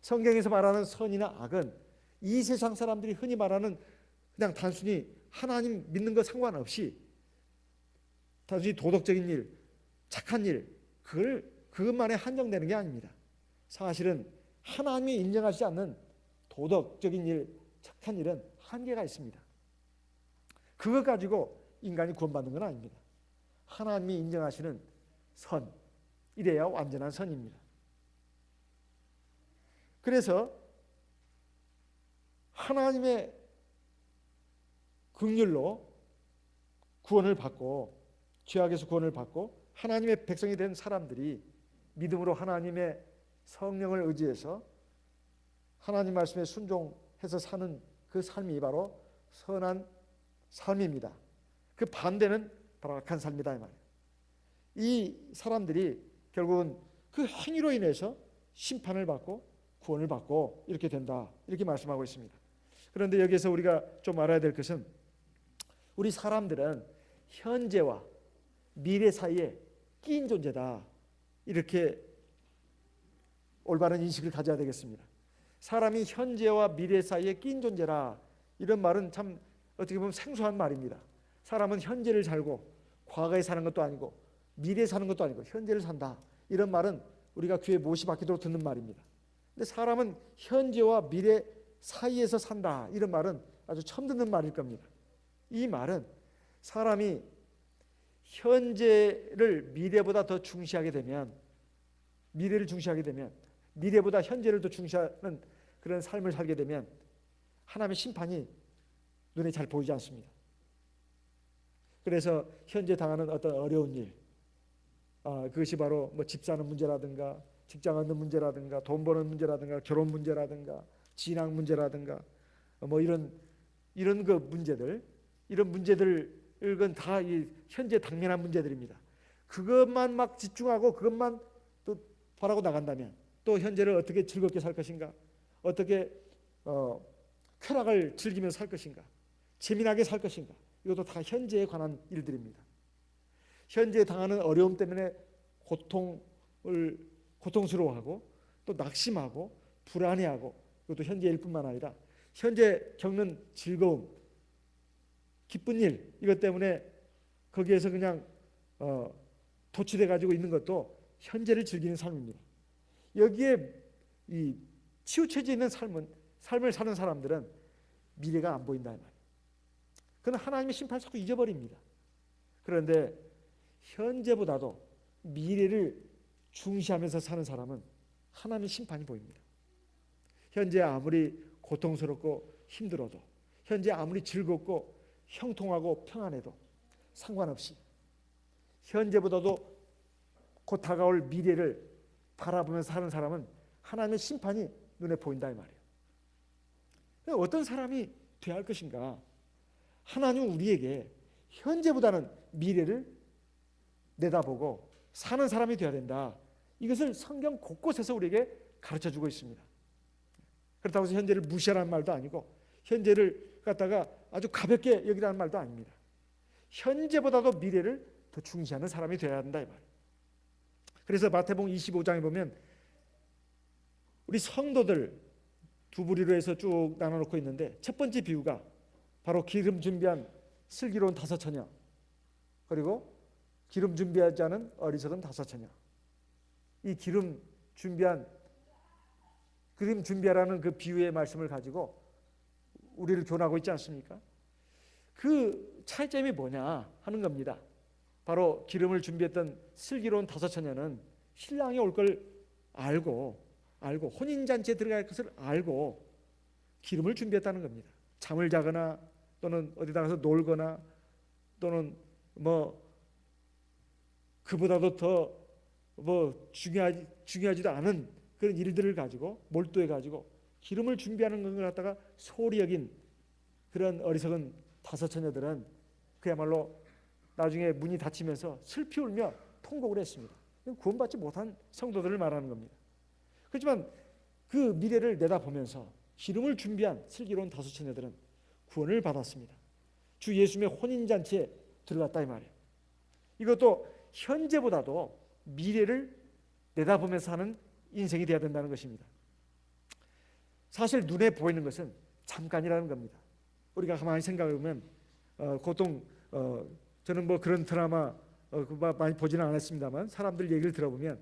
성경에서 말하는 선이나 악은 이 세상 사람들이 흔히 말하는 그냥 단순히 하나님 믿는 것 상관없이 단순히 도덕적인 일, 착한 일, 그것만에 한정되는 게 아닙니다. 사실은 하나님이 인정하지 않는 도덕적인 일, 착한 일은 한계가 있습니다. 그것 가지고 인간이 구원받는 건 아닙니다. 하나님이 인정하시는 선, 이래야 완전한 선입니다. 그래서 하나님의 긍휼로 구원을 받고 죄악에서 구원을 받고 하나님의 백성이 된 사람들이 믿음으로 하나님의 성령을 의지해서 하나님 말씀에 순종해서 사는 그 삶이 바로 선한 삶입니다. 그 반대는 바로 악한 삶이다 이 말이에요. 이 사람들이 결국은 그 행위로 인해서 심판을 받고 구원을 받고 이렇게 된다, 이렇게 말씀하고 있습니다. 그런데 여기서 우리가 좀 알아야 될 것은 우리 사람들은 현재와 미래 사이에 끼인 존재다, 이렇게 올바른 인식을 가져야 되겠습니다. 사람이 현재와 미래 사이에 끼인 존재라, 이런 말은 참 어떻게 보면 생소한 말입니다. 사람은 현재를 살고 과거에 사는 것도 아니고 미래에 사는 것도 아니고 현재를 산다, 이런 말은 우리가 귀에 못이 박히도록 듣는 말입니다. 근데 사람은 현재와 미래 사이에서 산다, 이런 말은 아주 처음 듣는 말일 겁니다. 이 말은 사람이 현재를 미래보다 더 중시하게 되면, 미래를 중시하게 되면, 미래보다 현재를 더 중시하는 그런 삶을 살게 되면 하나님의 심판이 눈에 잘 보이지 않습니다. 그래서 현재 당하는 어떤 어려운 일, 그것이 바로 뭐 집 사는 문제라든가 직장 얻는 문제라든가 돈 버는 문제라든가 결혼 문제라든가 진학 문제라든가 뭐 이런 그 문제들, 이런 문제들은 다 이 현재 당면한 문제들입니다. 그것만 막 집중하고 그것만 또 바라고 나간다면 또 현재를 어떻게 즐겁게 살 것인가, 어떻게 쾌락을 즐기면서 살 것인가, 재미나게 살 것인가, 이것도 다 현재에 관한 일들입니다. 현재에 당하는 어려움 때문에 고통스러워하고 또 낙심하고 불안해하고, 이것도 현재일 뿐만 아니라 현재 겪는 즐거움, 기쁜 일, 이것 때문에 거기에서 그냥 도취돼 가지고 있는 것도 현재를 즐기는 삶입니다. 여기에 이 치우쳐져 있는 삶을 사는 사람들은 미래가 안 보인다 이 말이에요. 그는 하나님의 심판을 자꾸 잊어버립니다. 그런데 현재보다도 미래를 중시하면서 사는 사람은 하나님의 심판이 보입니다. 현재 아무리 고통스럽고 힘들어도, 현재 아무리 즐겁고 형통하고 평안해도 상관없이 현재보다도 곧 다가올 미래를 바라보면서 사는 사람은 하나님의 심판이 눈에 보인다 이 말이에요. 어떤 사람이 되어야 할 것인가? 하나님은 우리에게 현재보다는 미래를 내다보고 사는 사람이 되어야 된다, 이것을 성경 곳곳에서 우리에게 가르쳐주고 있습니다. 그렇다고 해서 현재를 무시하라는 말도 아니고 현재를 갖다가 아주 가볍게 여기라는 말도 아닙니다. 현재보다도 미래를 더 중시하는 사람이 되어야 한다 이 말이에요. 그래서 마태복음 25장에 보면 우리 성도들 두 부류로 해서 쭉 나눠놓고 있는데, 첫 번째 비유가 바로 기름 준비한 슬기로운 5처녀, 그리고 기름 준비하지 않은 어리석은 5처녀. 이 기름 준비한 그림 준비하라는 그 비유의 말씀을 가지고 우리를 교훈하고 있지 않습니까? 그 차이점이 뭐냐 하는 겁니다. 바로 기름을 준비했던 슬기로운 다섯 처녀는 신랑이 올 걸 알고 혼인잔치에 들어갈 것을 알고 기름을 준비했다는 겁니다. 잠을 자거나 또는 어디 나가서 놀거나 또는 뭐 그보다도 더 뭐 중요하지도 않은 그런 일들을 가지고 몰두해 가지고 기름을 준비하는 걸 갖다가 소홀히 여긴 그런 어리석은 다섯 처녀들은 그야말로 나중에 문이 닫히면서 슬피 울며 통곡을 했습니다. 구원받지 못한 성도들을 말하는 겁니다. 그렇지만 그 미래를 내다보면서 기름을 준비한 슬기로운 다섯 처녀들은 구원을 받았습니다. 주 예수님의 혼인잔치에 들어갔다 이 말이에요. 이것도 현재보다도 미래를 내다보면서 하는 인생이 되어야 된다는 것입니다. 사실 눈에 보이는 것은 잠깐이라는 겁니다. 우리가 가만히 생각해 보면 보통 저는 뭐 그런 드라마 많이 보지는 않았습니다만 사람들 얘기를 들어보면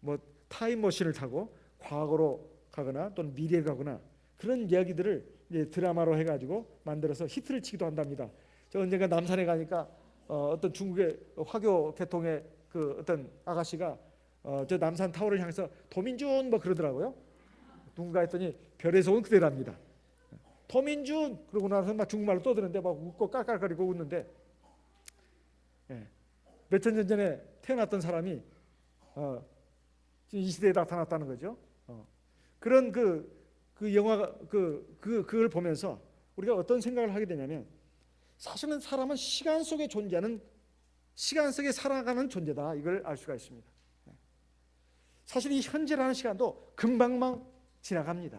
뭐 타임머신을 타고 과거로 가거나 또는 미래로 가거나 그런 이야기들을 이제 드라마로 해가지고 만들어서 히트를 치기도 한답니다. 저 언젠가 남산에 가니까 어떤 중국의 화교 계통의 그 어떤 아가씨가 저 남산 타워를 향해서 도민준 뭐 그러더라고요. 누군가 했더니 별에서 온 그대랍니다. 도민준 그러고 나서 막 중국말로 떠드는데 막 웃고 깔깔거리고 웃는데 몇천 년 전에 태어났던 사람이 이 시대에 나타났다는 거죠. 그런 그 영화 그걸 보면서 우리가 어떤 생각을 하게 되냐면 사실은 사람은 시간 속에 존재하는 시간 속에 살아가는 존재다 이걸 알 수가 있습니다. 사실 이 현재라는 시간도 금방만 지나갑니다.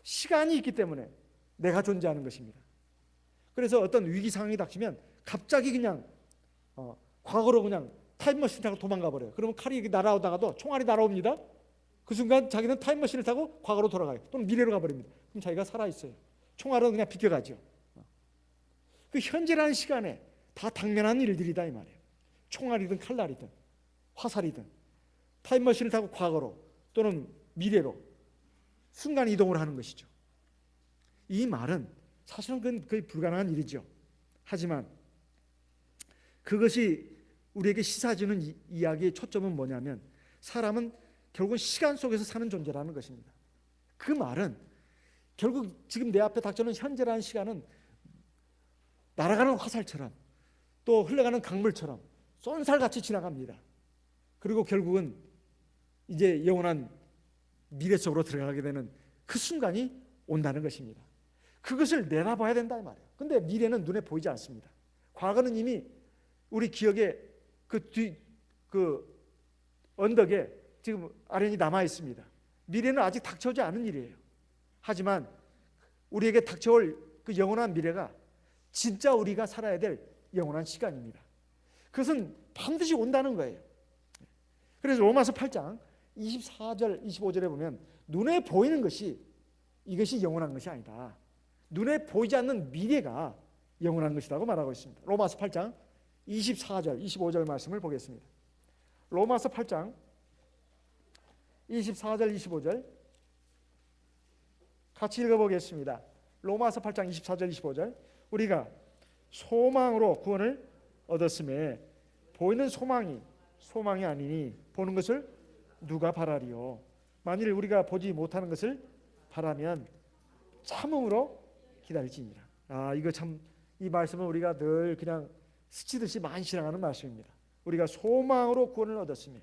시간이 있기 때문에 내가 존재하는 것입니다. 그래서 어떤 위기 상황이 닥치면 갑자기 그냥 과거로 그냥 타임머신 타고 도망가 버려요. 그러면 칼이 날아오다가도 총알이 날아옵니다. 그 순간 자기는 타임머신을 타고 과거로 돌아가요. 또는 미래로 가버립니다. 그럼 자기가 살아있어요. 총알은 그냥 비껴가죠. 그 현재라는 시간에 다 당면한 일들이다 이 말이에요. 총알이든 칼날이든 화살이든 타임머신을 타고 과거로 또는 미래로 순간 이동을 하는 것이죠. 이 말은 사실은 그건 거의 불가능한 일이죠. 하지만 그것이 우리에게 시사주는 이야기의 초점은 뭐냐면 사람은 결국은 시간 속에서 사는 존재라는 것입니다. 그 말은 결국 지금 내 앞에 닥쳐오는 현재라는 시간은 날아가는 화살처럼 또 흘러가는 강물처럼 쏜살같이 지나갑니다. 그리고 결국은 이제 영원한 미래 속으로 들어가게 되는 그 순간이 온다는 것입니다. 그것을 내다봐야 된다 이 말이에요. 근데 미래는 눈에 보이지 않습니다. 과거는 이미 우리 기억에 그 언덕에 지금 아련히 남아 있습니다. 미래는 아직 닥쳐오지 않은 일이에요. 하지만 우리에게 닥쳐올 그 영원한 미래가 진짜 우리가 살아야 될 영원한 시간입니다. 그것은 반드시 온다는 거예요. 그래서 로마서 8장 24절 25절에 보면 눈에 보이는 것이 이것이 영원한 것이 아니다. 눈에 보이지 않는 미래가 영원한 것이라고 말하고 있습니다. 로마서 8장 24절 25절 말씀을 보겠습니다. 로마서 8장 24절 25절 같이 읽어보겠습니다. 로마서 8장 24절 25절 우리가 소망으로 구원을 얻었음에 보이는 소망이 아니니 보는 것을 누가 바라리요. 만일 우리가 보지 못하는 것을 바라면 참음으로 기다릴지니라. 이거 참 이 말씀은 우리가 늘 그냥 스치듯이 많이 지나가는 말씀입니다. 우리가 소망으로 구원을 얻었으며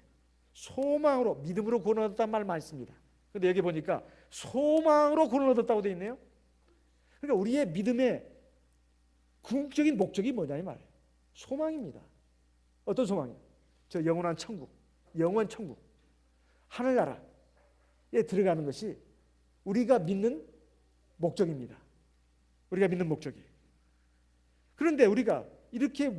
소망으로 믿음으로 구원을 얻었다는 말 많이 씁니다. 그런데 여기 보니까 소망으로 구원을 얻었다고 되어 있네요. 그러니까 우리의 믿음의 궁극적인 목적이 뭐냐 이 말이에요. 소망입니다. 어떤 소망이요? 저 영원한 천국, 영원 천국, 하늘나라에 들어가는 것이 우리가 믿는 목적입니다. 우리가 믿는 목적이에요. 그런데 우리가 이렇게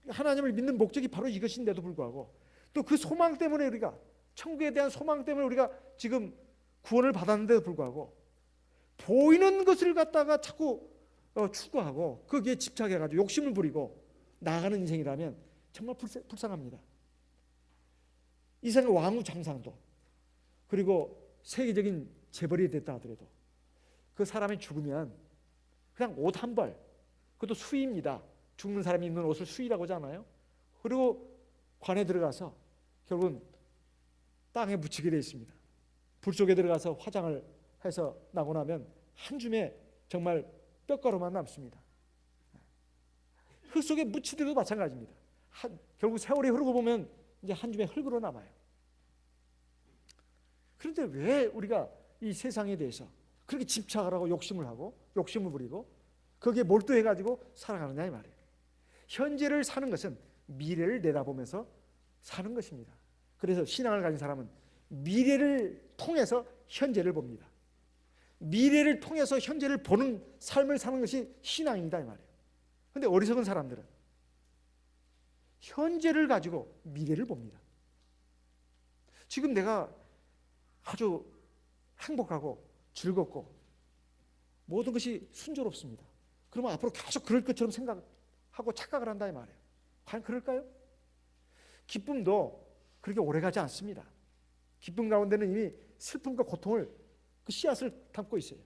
하나님을 믿는 목적이 바로 이것인데도 불구하고 또 그 소망 때문에 우리가 천국에 대한 소망 때문에 우리가 지금 구원을 받았는데도 불구하고 보이는 것을 갖다가 자꾸 추구하고 거기에 집착해가지고 욕심을 부리고 나아가는 인생이라면 정말 불쌍합니다. 이 세상 왕후 장상도 그리고 세계적인 재벌이 됐다 하더라도 그 사람이 죽으면 그냥 옷 한 벌, 그것도 수의입니다. 죽는 사람이 입는 옷을 수의라고 하잖아요. 그리고 관에 들어가서 결국은 땅에 묻히게 되어 있습니다. 불 속에 들어가서 화장을 해서 나고 나면 한 줌에 정말 뼈가루만 남습니다. 흙 속에 묻히더라도 마찬가지입니다. 결국 세월이 흐르고 보면 이제 한 줌의 흙으로 남아요. 그런데 왜 우리가 이 세상에 대해서 그렇게 집착을 하고 욕심을 하고 욕심을 부리고 거기에 몰두해가지고 살아가느냐 이 말이에요. 현재를 사는 것은 미래를 내다보면서 사는 것입니다. 그래서 신앙을 가진 사람은 미래를 통해서 현재를 봅니다. 미래를 통해서 현재를 보는 삶을 사는 것이 신앙입니다 이 말이에요. 그런데 어리석은 사람들은 현재를 가지고 미래를 봅니다. 지금 내가 아주 행복하고 즐겁고 모든 것이 순조롭습니다. 그러면 앞으로 계속 그럴 것처럼 생각하고 착각을 한다 이 말이에요. 과연 그럴까요? 기쁨도 그렇게 오래가지 않습니다. 기쁨 가운데는 이미 슬픔과 고통을 그 씨앗을 담고 있어요.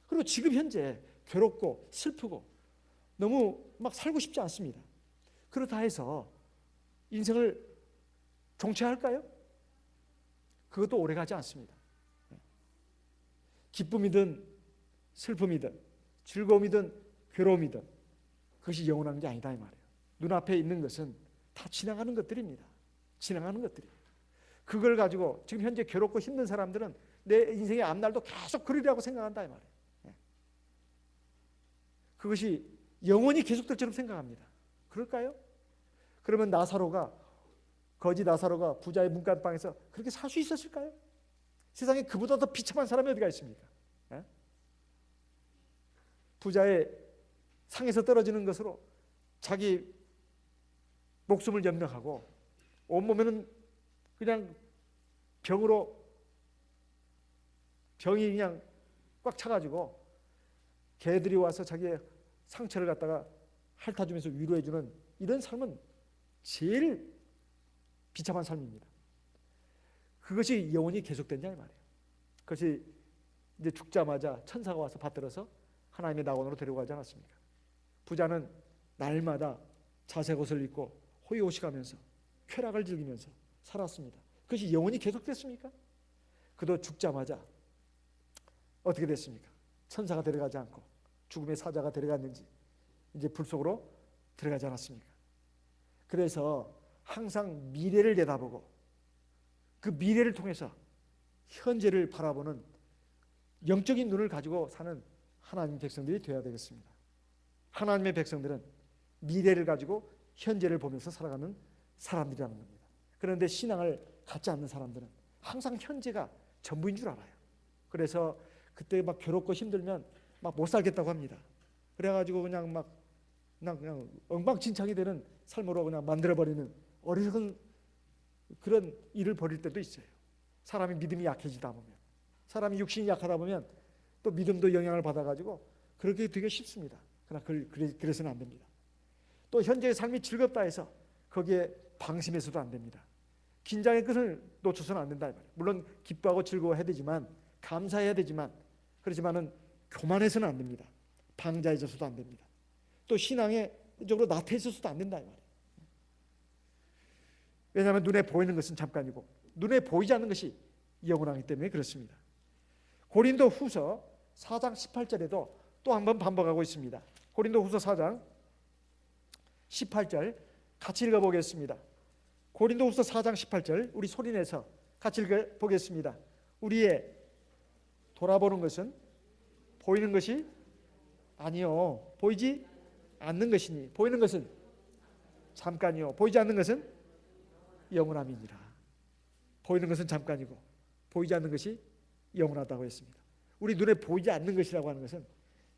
그리고 지금 현재 괴롭고 슬프고 너무 막 살고 싶지 않습니다. 그렇다 해서 인생을 종치할까요? 그것도 오래가지 않습니다. 기쁨이든 슬픔이든 즐거움이든 괴로움이든 그것이 영원한 게 아니다 이 말이에요. 눈앞에 있는 것은 다 지나가는 것들입니다. 지나가는 것들이에요. 그걸 가지고 지금 현재 괴롭고 힘든 사람들은 내 인생의 앞날도 계속 그러리라고 생각한다 이 말이에요. 그것이 영원히 계속될처럼 생각합니다. 그럴까요? 그러면 거지 나사로가 부자의 문간방에서 그렇게 살 수 있었을까요? 세상에 그보다 더 비참한 사람이 어디가 있습니까? 부자의 상에서 떨어지는 것으로 자기 목숨을 연명하고 온몸에는 그냥 병이 그냥 꽉 차가지고 개들이 와서 자기의 상처를 갖다가 핥아주면서 위로해주는 이런 삶은 제일 비참한 삶입니다. 그것이 영원히 계속된다 이 말이에요. 그것이 이제 죽자마자 천사가 와서 받들어서 하나님의 낙원으로 데려가지 않았습니까? 부자는 날마다 자색 옷을 입고 호의호식하면서 쾌락을 즐기면서 살았습니다. 그것이 영원히 계속됐습니까? 그도 죽자마자 어떻게 됐습니까? 천사가 데려가지 않고 죽음의 사자가 데려갔는지 이제 불 속으로 들어가지 않았습니까? 그래서 항상 미래를 내다보고 그 미래를 통해서 현재를 바라보는 영적인 눈을 가지고 사는 하나님의 백성들이 되어야 되겠습니다. 하나님의 백성들은 미래를 가지고 현재를 보면서 살아가는 사람들이라는 겁니다. 그런데 신앙을 갖지 않는 사람들은 항상 현재가 전부인 줄 알아요. 그래서 그때 막 괴롭고 힘들면 막 못 살겠다고 합니다. 그래가지고 그냥 엉망진창이 되는 삶으로 그냥 만들어버리는 어리석은 그런 일을 벌일 때도 있어요. 사람이 믿음이 약해지다 보면, 사람이 육신이 약하다 보면 또 믿음도 영향을 받아가지고 그렇게 되게 쉽습니다. 그러나 그래서는 안 됩니다. 또 현재의 삶이 즐겁다 해서 거기에 방심해서도 안 됩니다. 긴장의 끈을 놓쳐서는 안 된다. 물론 기뻐하고 즐거워해야 되지만, 감사해야 되지만, 그렇지만은 교만해서는 안 됩니다. 방자해져서도 안 됩니다. 또 신앙적으로 나태해져서도 안 된다 이 말이에요. 왜냐하면 눈에 보이는 것은 잠깐이고 눈에 보이지 않는 것이 영원하기 때문에 그렇습니다. 고린도 후서 4장 18절에도 또 한 번 반복하고 있습니다. 고린도 후서 4장 18절 같이 읽어보겠습니다. 고린도 후서 4장 18절 우리 소리내서 같이 읽어보겠습니다. 우리의 돌아보는 것은 보이는 것이 아니요 보이지 않는 것이니 보이는 것은 잠깐이요 보이지 않는 것은 영원함이니라. 보이는 것은 잠깐이고 보이지 않는 것이 영원하다고 했습니다. 우리 눈에 보이지 않는 것이라고 하는 것은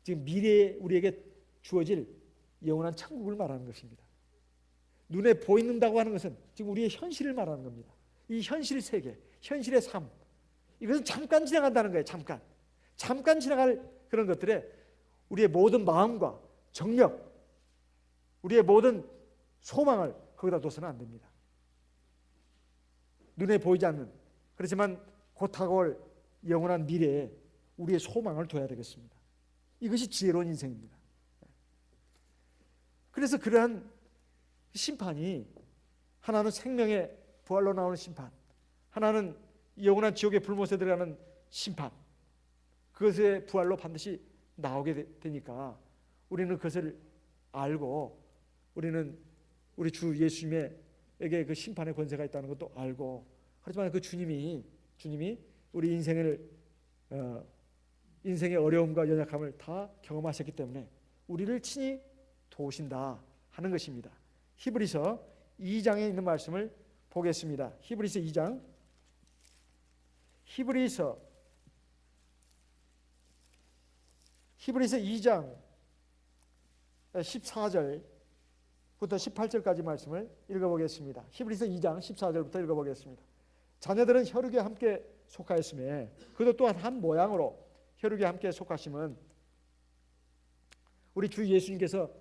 지금 미래에 우리에게 주어질 영원한 천국을 말하는 것입니다. 눈에 보인다고 하는 것은 지금 우리의 현실을 말하는 겁니다. 이 현실 세계, 현실의 삶, 이것은 잠깐 지나간다는 거예요. 잠깐 지나갈 그런 것들에 우리의 모든 마음과 정력, 우리의 모든 소망을 거기다 둬서는 안 됩니다. 눈에 보이지 않는, 그렇지만 곧 다가올 영원한 미래에 우리의 소망을 둬야 되겠습니다. 이것이 지혜로운 인생입니다. 그래서 그러한 심판이, 하나는 생명의 부활로 나오는 심판, 하나는 영원한 지옥의 불못에 들어가는 심판, 그것의 부활로 반드시 나오게 되니까 우리는 그것을 알고, 우리는 우리 주 예수님에게 그 심판의 권세가 있다는 것도 알고, 하지만 그 주님이 우리 인생의 어려움과 연약함을 다 경험하셨기 때문에 우리를 친히 도우신다 하는 것입니다. 히브리서 2장에 있는 말씀을 보겠습니다. 히브리서 2장, 히브리서 2장 14절부터 18절까지 말씀을 읽어보겠습니다. 히브리서 2장 14절부터 읽어보겠습니다. 자녀들은 혈육에 함께 속하였음에 그도 또한 한 모양으로 혈육에 함께 속하심은 우리 주 예수님께서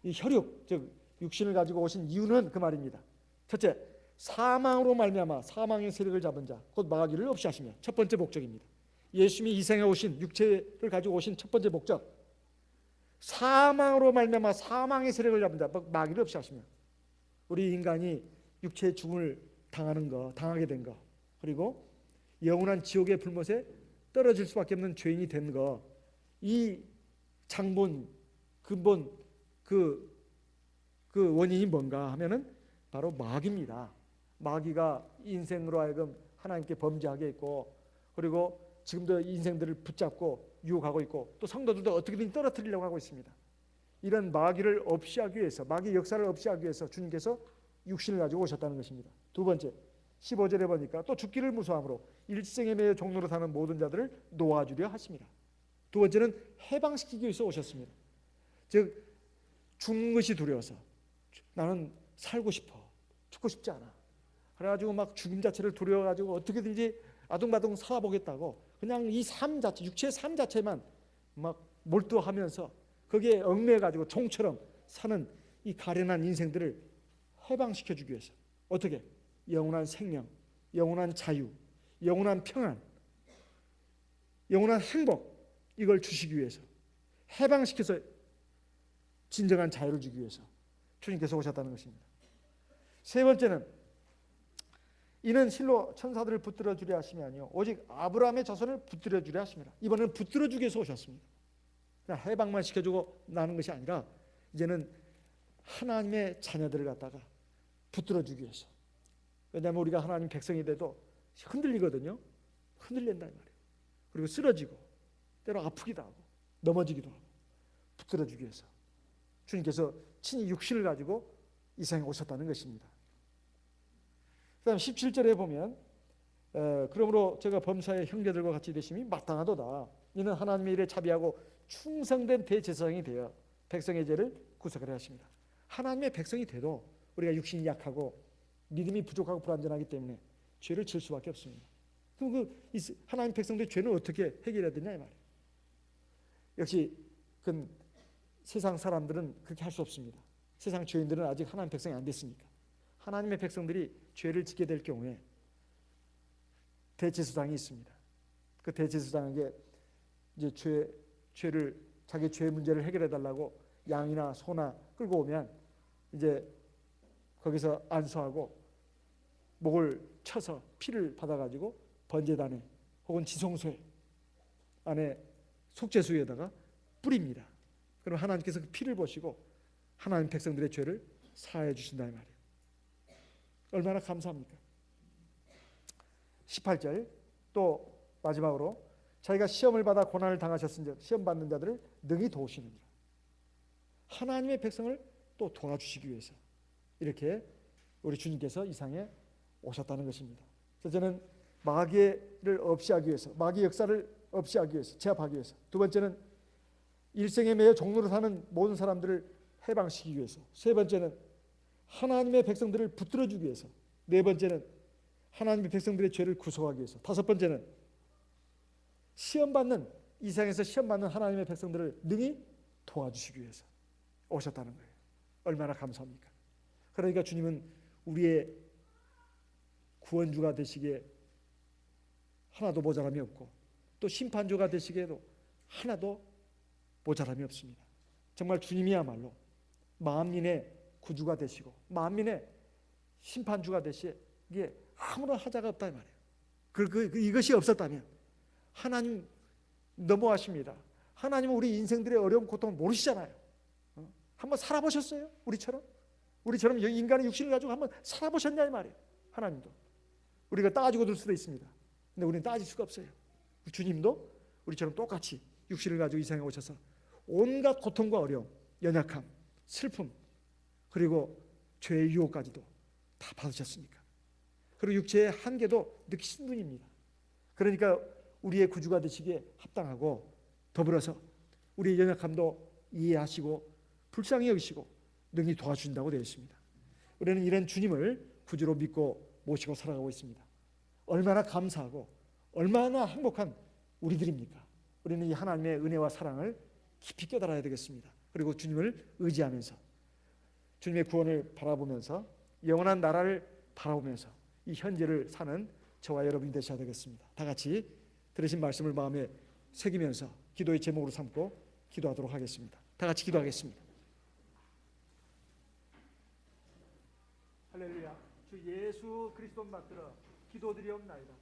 이 혈육, 즉 육신을 가지고 오신 이유는 그 말입니다. 첫째, 사망으로 말미암아 사망의 세력을 잡은 자 곧 마귀를 없이 하시며, 첫 번째 목적입니다. 예수님이 이 생에 오신, 육체를 가지고 오신 첫 번째 목적, 사망으로 말미암아 사망의 세력을 잡은 자 마귀를 없이 하시며, 우리 인간이 육체의 죽음을 당하게 된 거, 그리고 영원한 지옥의 불못에 떨어질 수밖에 없는 죄인이 된 거, 이 장본 근본 그 원인이 뭔가 하면은 바로 마귀입니다. 마귀가 인생으로 하여금 하나님께 범죄하게 했고, 그리고 지금도 인생들을 붙잡고 유혹하고 있고, 또 성도들도 어떻게든 떨어뜨리려고 하고 있습니다. 이런 마귀를 없이 하기 위해서, 마귀 역사를 없이 하기 위해서 주님께서 육신을 가지고 오셨다는 것입니다. 두 번째, 15절에 보니까 또 죽기를 무서워함으로 일생에 매여 종로로 사는 모든 자들을 놓아주려 하십니다. 두 번째는 해방시키기 위해서 오셨습니다. 즉 죽는 것이 두려워서, 나는 살고 싶어, 죽고 싶지 않아, 그래가지고 막 죽음 자체를 두려워가지고 어떻게든지 아둥바둥 살아보겠다고 그냥 이 삶 자체, 육체의 삶 자체만 막 몰두하면서 거기에 얽매여가지고 종처럼 사는 이 가련한 인생들을 해방시켜주기 위해서, 어떻게? 영원한 생명, 영원한 자유, 영원한 평안, 영원한 행복, 이걸 주시기 위해서, 해방시켜서 진정한 자유를 주기 위해서 주님께서 오셨다는 것입니다. 세 번째는, 이는 실로 천사들을 붙들어 주려 하심이 아니요 오직 아브라함의 자손을 붙들어 주려 하심이라. 이번에는 붙들어 주기 위해서 오셨습니다. 그냥 해방만 시켜주고 나는 것이 아니라 이제는 하나님의 자녀들을 갖다가 붙들어 주기 위해서. 왜냐하면 우리가 하나님 백성이 돼도 흔들리거든요. 흔들린다 이 말이에요. 그리고 쓰러지고 때로 아프기도 하고 넘어지기도 하고, 붙들어 주기 위해서 주님께서 친히 육신을 가지고 이 세상에 오셨다는 것입니다. 그 다음 17절에 보면 그러므로 제가 범사의 형제들과 같이 되심이 마땅하도다. 이는 하나님의 일에 자비하고 충성된 대제사장이 되어 백성의 죄를 구속하려 하십니다. 하나님의 백성이 돼도 우리가 육신이 약하고 믿음이 부족하고 불완전하기 때문에 죄를 질 수밖에 없습니다. 그럼 하나님 백성들의 죄는 어떻게 해결해야 되냐 이 말이에요. 역시 세상 사람들은 그렇게 할 수 없습니다. 세상 죄인들은 아직 하나님 백성이 안 됐으니까. 하나님의 백성들이 죄를 짓게 될 경우에 대제사장이 있습니다. 그 대제사장에게 이제 자기 죄 문제를 해결해 달라고 양이나 소나 끌고 오면 이제 거기서 안수하고 목을 쳐서 피를 받아가지고 번제단에 혹은 지성소에 안에 속죄수에다가 뿌립니다. 그럼 하나님께서 그 피를 보시고 하나님 백성들의 죄를 사하여 주신다 이 말이에요. 얼마나 감사합니까? 18절 또 마지막으로, 자기가 시험을 받아 고난을 당하셨은즉 시험 받는 자들을 능히 도우시느니라. 하나님의 백성을 또 도와주시기 위해서 이렇게 우리 주님께서 이 상에 오셨다는 것입니다. 첫째는 마귀를 없이 하기 위해서, 마귀 역사를 없이 하기 위해서, 제압하기 위해서. 두 번째는 일생에 매여 종로로 사는 모든 사람들을 해방시키기 위해서. 세 번째는 하나님의 백성들을 붙들어 주기 위해서. 네 번째는 하나님의 백성들의 죄를 구속하기 위해서. 다섯 번째는 이 세상에서 시험받는 하나님의 백성들을 능히 도와주시기 위해서 오셨다는 거예요. 얼마나 감사합니까? 그러니까 주님은 우리의 구원주가 되시기에 하나도 모자람이 없고 또 심판주가 되시기에도 하나도 모자람이 없습니다. 정말 주님이야말로 만민의 구주가 되시고 만민의 심판주가 되시기에 아무런 하자가 없다 이 말이에요. 이것이 없었다면 하나님 너무하십니다. 하나님은 우리 인생들의 어려움 고통을 모르시잖아요. 한번 살아보셨어요? 우리처럼 인간의 육신을 가지고 한번 살아보셨냐 이 말이에요. 하나님도 우리가 따지고 들 수도 있습니다. 근데 우리는 따질 수가 없어요. 주님도 우리처럼 똑같이 육신을 가지고 이 세상에 오셔서 온갖 고통과 어려움, 연약함, 슬픔, 그리고 죄의 유혹까지도 다 받으셨으니까. 그리고 육체의 한계도 느끼신 분입니다. 그러니까 우리의 구주가 되시기에 합당하고, 더불어서 우리의 연약함도 이해하시고 불쌍히 여기시고 능히 도와주신다고 되어 있습니다. 우리는 이런 주님을 구주로 믿고 모시고 살아가고 있습니다. 얼마나 감사하고 얼마나 행복한 우리들입니까? 우리는 이 하나님의 은혜와 사랑을 깊이 깨달아야 되겠습니다. 그리고 주님을 의지하면서 주님의 구원을 바라보면서 영원한 나라를 바라보면서 이 현재를 사는 저와 여러분이 되셔야 되겠습니다. 다 같이 들으신 말씀을 마음에 새기면서 기도의 제목으로 삼고 기도하도록 하겠습니다. 다 같이 기도하겠습니다. 할렐루야. 주 예수 그리스도 받들어 기도드리옵나이다.